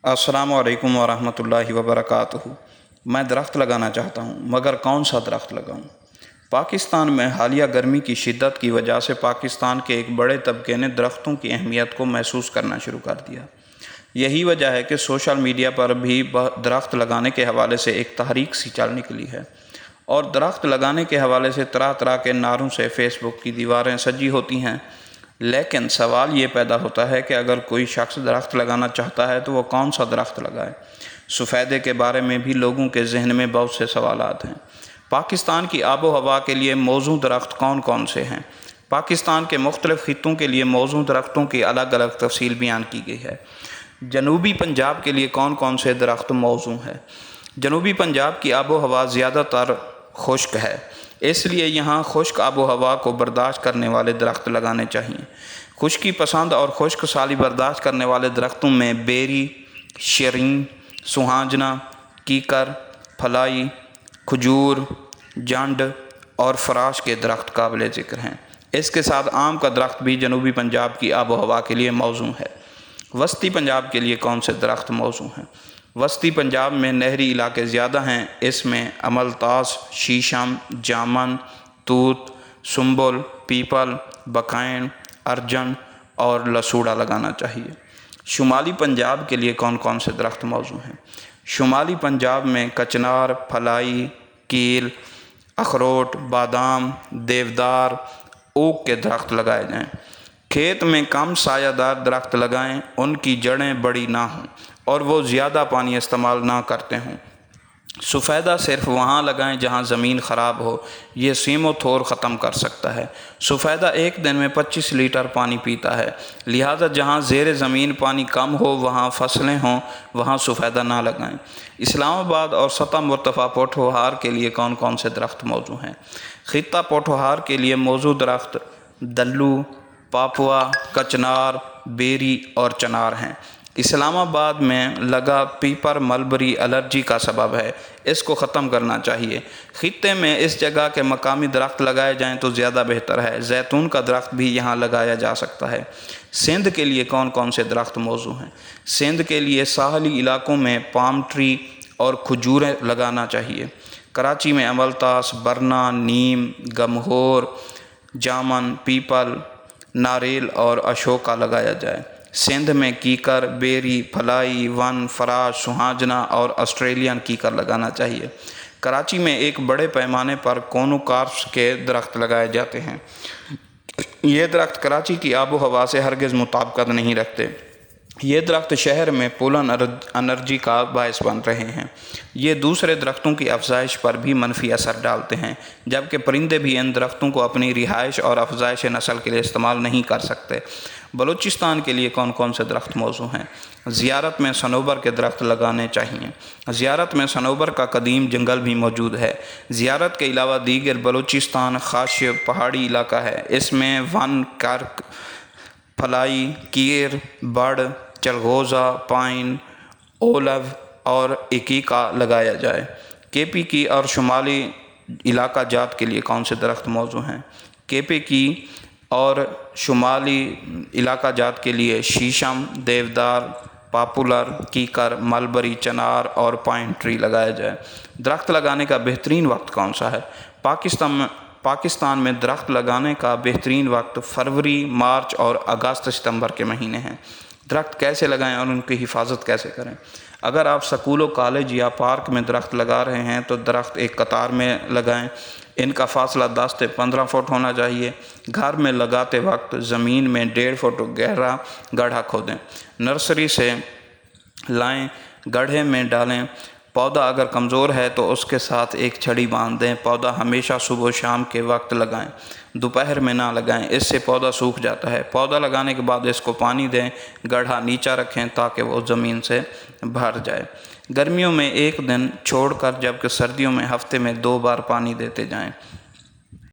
السلام علیکم ورحمۃ اللہ وبرکاتہ۔ میں درخت لگانا چاہتا ہوں مگر کون سا درخت لگاؤں؟ پاکستان میں حالیہ گرمی کی شدت کی وجہ سے پاکستان کے ایک بڑے طبقے نے درختوں کی اہمیت کو محسوس کرنا شروع کر دیا۔ یہی وجہ ہے کہ سوشل میڈیا پر بھی درخت لگانے کے حوالے سے ایک تحریک سی چل نکلی ہے، اور درخت لگانے کے حوالے سے طرح طرح کے نعروں سے فیس بک کی دیواریں سجی ہوتی ہیں۔ لیکن سوال یہ پیدا ہوتا ہے کہ اگر کوئی شخص درخت لگانا چاہتا ہے تو وہ کون سا درخت لگائے؟ سفیدے کے بارے میں بھی لوگوں کے ذہن میں بہت سے سوالات ہیں۔ پاکستان کی آب و ہوا کے لیے موزوں درخت کون کون سے ہیں؟ پاکستان کے مختلف خطوں کے لیے موزوں درختوں کی الگ الگ تفصیل بیان کی گئی ہے۔ جنوبی پنجاب کے لیے کون کون سے درخت موزوں ہیں؟ جنوبی پنجاب کی آب و ہوا زیادہ تر خشک ہے، اس لیے یہاں خشک آب و ہوا کو برداشت کرنے والے درخت لگانے چاہئیں۔ خشکی پسند اور خشک سالی برداشت کرنے والے درختوں میں بیری، شرین، سہانجنا، کیکر، پھلائی، کھجور، جنڈ اور فراش کے درخت قابل ذکر ہیں۔ اس کے ساتھ آم کا درخت بھی جنوبی پنجاب کی آب و ہوا کے لیے موزوں ہے۔ وسطی پنجاب کے لیے کون سے درخت موزوں ہیں؟ وسطی پنجاب میں نہری علاقے زیادہ ہیں، اس میں املتاس، شیشم، جامن، توت، سنبل، پیپل، بکھائن، ارجن اور لسوڑا لگانا چاہیے۔ شمالی پنجاب کے لیے کون کون سے درخت موزوں ہیں؟ شمالی پنجاب میں کچنار، پھلائی، کیل، اخروٹ، بادام، دیودار، اوک کے درخت لگائے جائیں۔ کھیت میں کم سایہ دار درخت لگائیں، ان کی جڑیں بڑی نہ ہوں اور وہ زیادہ پانی استعمال نہ کرتے ہوں۔ سفیدہ صرف وہاں لگائیں جہاں زمین خراب ہو، یہ سیم و تھور ختم کر سکتا ہے۔ سفیدہ ایک دن میں 25 لیٹر پانی پیتا ہے، لہٰذا جہاں زیر زمین پانی کم ہو، وہاں فصلیں ہوں، وہاں سفیدہ نہ لگائیں۔ اسلام آباد اور سطح مرتفع پوٹھوہار کے لیے کون کون سے درخت موزوں ہیں؟ خطہ پوٹھوہار کے لیے موزوں درخت دلو، پاپوا، کچنار، بیری اور چنار ہیں۔ اسلام آباد میں لگا پیپر ملبری الرجی کا سبب ہے، اس کو ختم کرنا چاہیے۔ خطے میں اس جگہ کے مقامی درخت لگائے جائیں تو زیادہ بہتر ہے۔ زیتون کا درخت بھی یہاں لگایا جا سکتا ہے۔ سندھ کے لیے کون کون سے درخت موزوں ہیں؟ سندھ کے لیے ساحلی علاقوں میں پام ٹری اور کھجوریں لگانا چاہیے۔ کراچی میں املتاس، برنا، نیم، گمہور، جامن، پیپل، ناریل اور اشوکا لگایا جائے۔ سندھ میں کیکر، بیری، پھلائی، ون، فراش، سہانجنا اور آسٹریلین کیکر لگانا چاہیے۔ کراچی میں ایک بڑے پیمانے پر کونوکارپس کے درخت لگائے جاتے ہیں۔ یہ درخت کراچی کی آب و ہوا سے ہرگز مطابقت نہیں رکھتے۔ یہ درخت شہر میں پولن انرجی کا باعث بن رہے ہیں۔ یہ دوسرے درختوں کی افزائش پر بھی منفی اثر ڈالتے ہیں، جبکہ پرندے بھی ان درختوں کو اپنی رہائش اور افزائش نسل کے لیے استعمال نہیں کر سکتے۔ بلوچستان کے لیے کون کون سے درخت موزوں ہیں؟ زیارت میں صنوبر کے درخت لگانے چاہئیں۔ زیارت میں صنوبر کا قدیم جنگل بھی موجود ہے۔ زیارت کے علاوہ دیگر بلوچستان خاشب پہاڑی علاقہ ہے، اس میں ون، کرک، پھلائی، کیر، بڑ، چلغوزہ، پائن، اولو اور ایکیکا لگایا جائے۔ کے پی کی اور شمالی علاقہ جات کے لیے کون سے درخت موزوں ہیں؟ کے پی کی اور شمالی علاقہ جات کے لیے شیشم، دیودار، پاپولر، کیکر، ملبری، چنار اور پائن ٹری لگایا جائے۔ درخت لگانے کا بہترین وقت کون سا ہے؟ پاکستان میں درخت لگانے کا بہترین وقت فروری، مارچ اور اگست ستمبر کے مہینے ہیں۔ درخت کیسے لگائیں اور ان کی حفاظت کیسے کریں؟ اگر آپ سکول و کالج یا پارک میں درخت لگا رہے ہیں تو درخت ایک قطار میں لگائیں، ان کا فاصلہ 10 سے 15 فٹ ہونا چاہیے۔ گھر میں لگاتے وقت زمین میں 1.5 فٹ گہرا گڑھا کھودیں، نرسری سے لائیں، گڑھے میں ڈالیں۔ پودا اگر کمزور ہے تو اس کے ساتھ ایک چھڑی باندھ دیں۔ پودا ہمیشہ صبح و شام کے وقت لگائیں، دوپہر میں نہ لگائیں، اس سے پودا سوکھ جاتا ہے۔ پودا لگانے کے بعد اس کو پانی دیں، گڑھا نیچا رکھیں تاکہ وہ زمین سے بھر جائے۔ گرمیوں میں 1 دن چھوڑ کر جبکہ سردیوں میں ہفتے میں 2 بار پانی دیتے جائیں۔